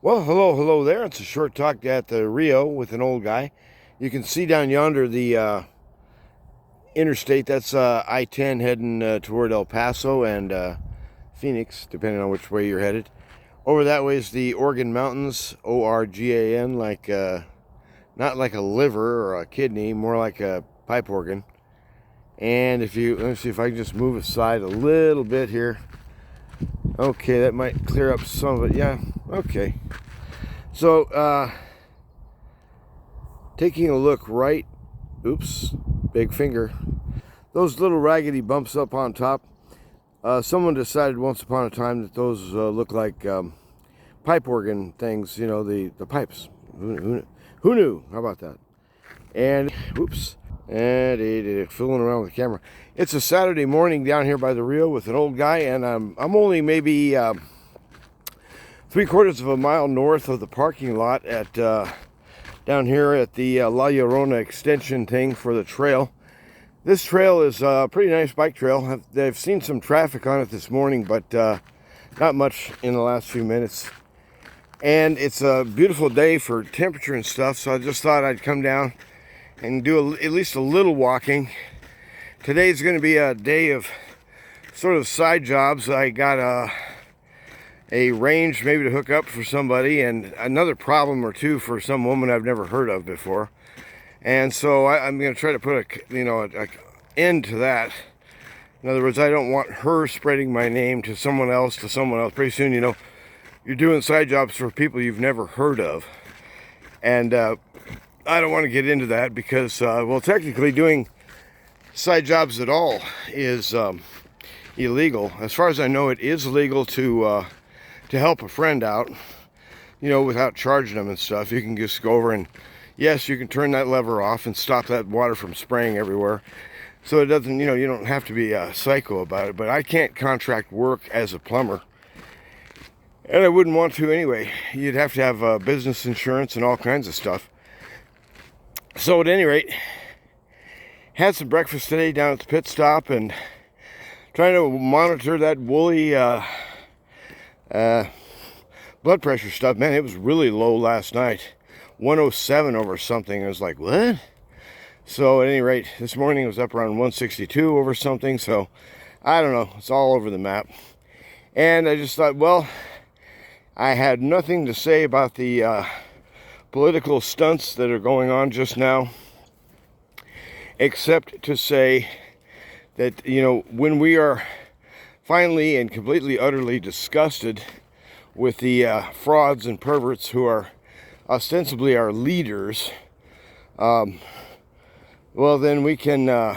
Well, hello there. It's a short talk at the Rio with an old guy. You can see down yonder the interstate. That's I-10 heading toward El Paso and Phoenix, depending on which way you're headed. Over that way is the Organ Mountains, Organ, like not like a liver or a kidney, more like a pipe organ. And let me see if I can just move aside a little bit here. Okay, that might clear up some of it. Yeah, okay. So, taking a look right, oops, big finger, those little raggedy bumps up on top, someone decided once upon a time that those look like pipe organ things, you know, the pipes. Who knew? How about that? And, oops, and fooling around with the camera. It's a Saturday morning down here by the Rio with an old guy, and I'm only maybe 3/4 of a mile north of the parking lot at down here at the La Llorona extension thing for the trail. This trail is a pretty nice bike trail. I've seen some traffic on it this morning, but not much in the last few minutes. And it's a beautiful day for temperature and stuff, so I just thought I'd come down and do at least a little walking. Today's going to be a day of sort of side jobs. I got a range maybe to hook up for somebody, and another problem or two for some woman I've never heard of before. And so I'm going to try to put a end to that. In other words, I don't want her spreading my name to someone else. Pretty soon, you know, you're doing side jobs for people you've never heard of. And I don't want to get into that because, well, technically doing side jobs at all is illegal. As far as I know, it is legal to help a friend out, you know, without charging them and stuff. You can just go over and, yes, you can turn that lever off and stop that water from spraying everywhere. So it doesn't, you know, you don't have to be psycho about it. But I can't contract work as a plumber. And I wouldn't want to anyway. You'd have to have business insurance and all kinds of stuff. So at any rate, had some breakfast today down at the pit stop and trying to monitor that woolly blood pressure stuff. Man, it was really low last night. 107 over something. I was like, what? So at any rate, this morning it was up around 162 over something. So I don't know. It's all over the map. And I just thought, well, I had nothing to say about the political stunts that are going on just now, except to say that, you know, when we are finally and completely, utterly disgusted with the frauds and perverts who are ostensibly our leaders, well, then we can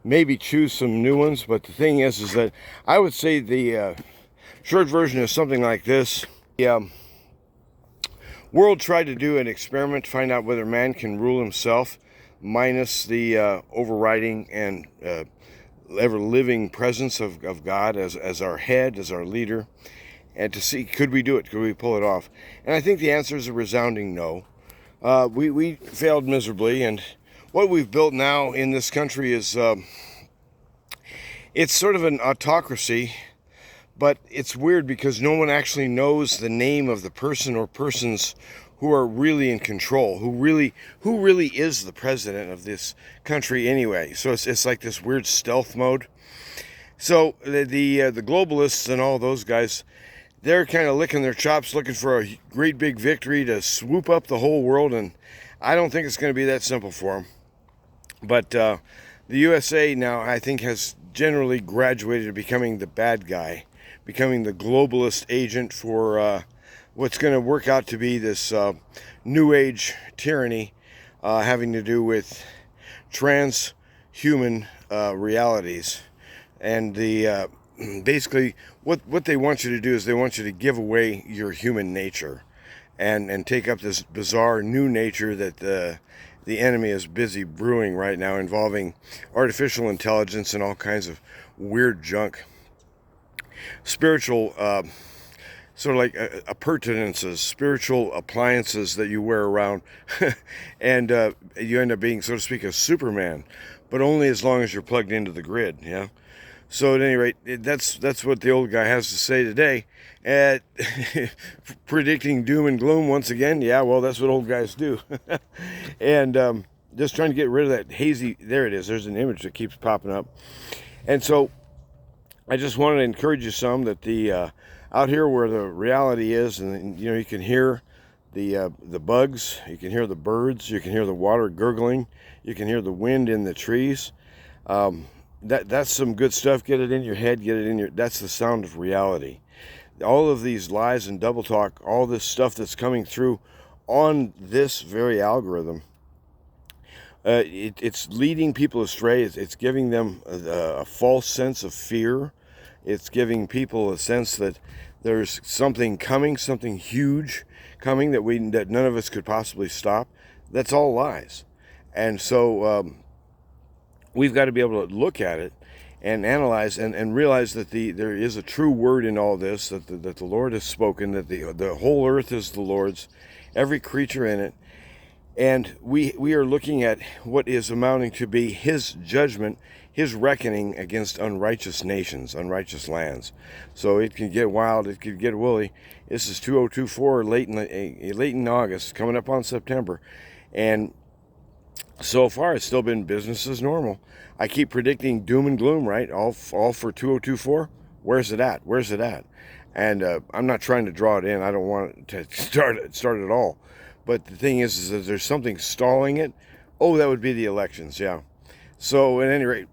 maybe choose some new ones. But the thing is that I would say the short version is something like this. The world tried to do an experiment to find out whether man can rule himself minus the overriding and ever-living presence of God as our head, as our leader, and to see, could we do it? Could we pull it off? And I think the answer is a resounding no. We failed miserably, and what we've built now in this country is it's sort of an autocracy, but it's weird because no one actually knows the name of the person or persons who are really in control, who really is the president of this country anyway. So it's like this weird stealth mode. So the globalists and all those guys, they're kind of licking their chops, looking for a great big victory to swoop up the whole world, and I don't think it's going to be that simple for them. But the USA now, I think, has generally graduated to becoming the bad guy, becoming the globalist agent for what's going to work out to be this new age tyranny having to do with transhuman realities. And the basically what they want you to do is they want you to give away your human nature and take up this bizarre new nature that the enemy is busy brewing right now, involving artificial intelligence and all kinds of weird junk. Spiritual sort of like appurtenances, spiritual appliances that you wear around, and you end up being, so to speak, a Superman, but only as long as you're plugged into the grid, yeah? So at any rate, that's what the old guy has to say today. At predicting doom and gloom once again. Yeah, well, that's what old guys do. And just trying to get rid of that hazy. There it is. There's an image that keeps popping up. And so I just wanted to encourage you some that the out here where the reality is, and you can hear the bugs, you can hear the birds, you can hear the water gurgling, you can hear the wind in the trees. That's some good stuff. Get it in your head, get it in your. That's the sound of reality. All of these lies and double talk, all this stuff that's coming through on this very algorithm, it's leading people astray. It's giving them a false sense of fear. It's giving people a sense that there's something coming, something huge coming that none of us could possibly stop. That's all lies. And so we've got to be able to look at it and analyze and realize that there is a true word in all this, that the Lord has spoken, that the whole earth is the Lord's, every creature in it. And we are looking at what is amounting to be His judgment, His reckoning against unrighteous nations, unrighteous lands. So it can get wild, it could get woolly. This is 2024, late in August, coming up on September. And so far, it's still been business as normal. I keep predicting doom and gloom, right? All for 2024. Where's it at? Where's it at? And I'm not trying to draw it in. I don't want it to start at all. But the thing is that there's something stalling it. Oh, that would be the elections, yeah. So at any rate,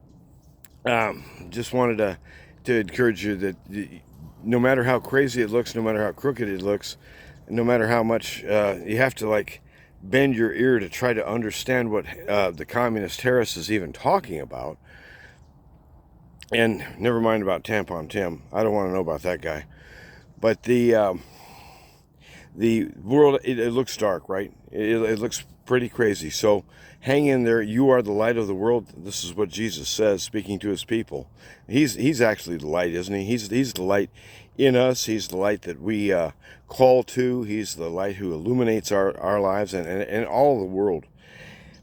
just wanted to encourage you that no matter how crazy it looks, no matter how crooked it looks, no matter how much you have to bend your ear to try to understand what the communist terrorist is even talking about. And never mind about Tampon Tim. I don't want to know about that guy. But the world, it looks dark, right? It looks pretty crazy. So hang in there. You are the light of the world. This is what Jesus says, speaking to his people. He's actually the light, isn't he? He's the light in us. He's the light that we call to. He's the light who illuminates our lives and all the world.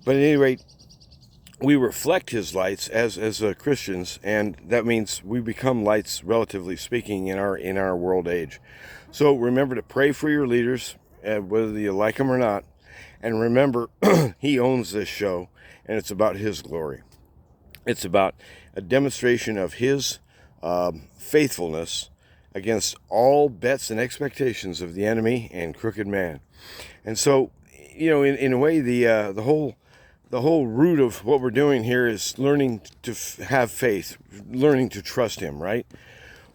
But at any rate, we reflect his lights as Christians, and that means we become lights, relatively speaking, in our world age. So remember to pray for your leaders, whether you like them or not. And remember, he owns this show, and it's about his glory. It's about a demonstration of his faithfulness against all bets and expectations of the enemy and crooked man. And so, in a way, the whole root of what we're doing here is learning to have faith, learning to trust him, right?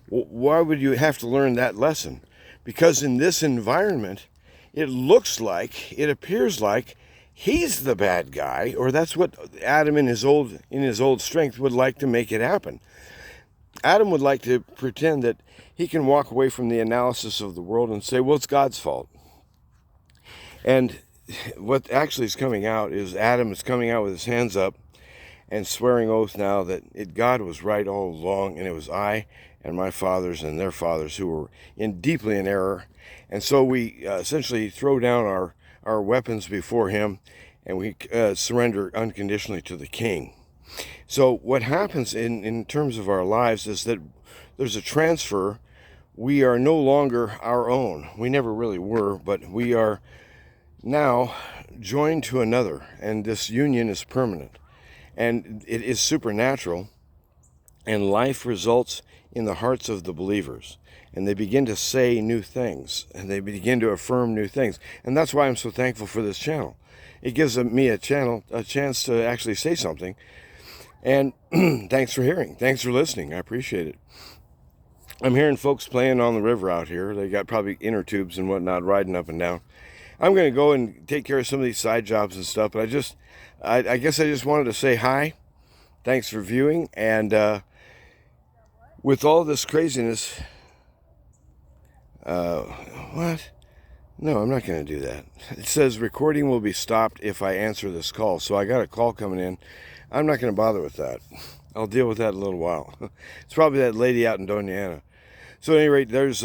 Why would you have to learn that lesson? Because in this environment, it appears like he's the bad guy, or that's what Adam in his old strength would like to make it happen. Adam would like to pretend that he can walk away from the analysis of the world and say, well, it's God's fault. And what actually is coming out is Adam is coming out with his hands up and swearing oath now that God was right all along, and it was I and my fathers and their fathers who were deeply in error. And so we essentially throw down our weapons before him, and we surrender unconditionally to the King. So what happens in terms of our lives is that there's a transfer. We are no longer our own. We never really were, but we are now joined to another, and this union is permanent, and it is supernatural, and life results in the hearts of the believers, and they begin to say new things, and they begin to affirm new things. And that's why I'm so thankful for this channel. It gives me a chance to actually say something. And thanks for hearing. Thanks for listening. I appreciate it. I'm hearing folks playing on the river out here. They got probably inner tubes and whatnot riding up and down. I'm going to go and take care of some of these side jobs and stuff, but I guess I just wanted to say hi. Thanks for viewing. And with all this craziness, what? No, I'm not going to do that. It says recording will be stopped if I answer this call. So I got a call coming in. I'm not going to bother with that. I'll deal with that in a little while. It's probably that lady out in Doña Ana. So at any rate, there's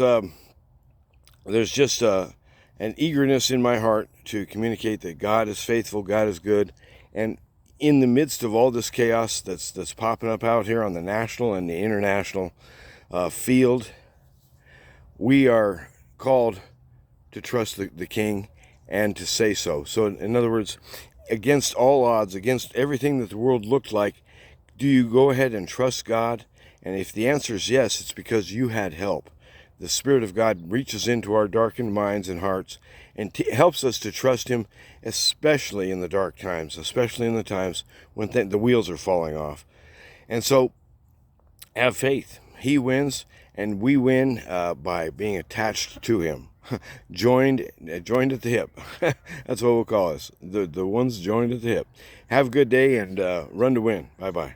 just an eagerness in my heart to communicate that God is faithful, God is good, and in the midst of all this chaos that's popping up out here on the national and the international field, we are called to trust the King and to say so. So in other words, against all odds, against everything that the world looked like, do you go ahead and trust God? And if the answer is yes, it's because you had help. The Spirit of God reaches into our darkened minds and hearts and helps us to trust Him, especially in the dark times, especially in the times when the wheels are falling off. And so have faith. He wins, and we win by being attached to Him. joined at the hip. That's what we'll call us. The ones joined at the hip. Have a good day and run to win. Bye-bye.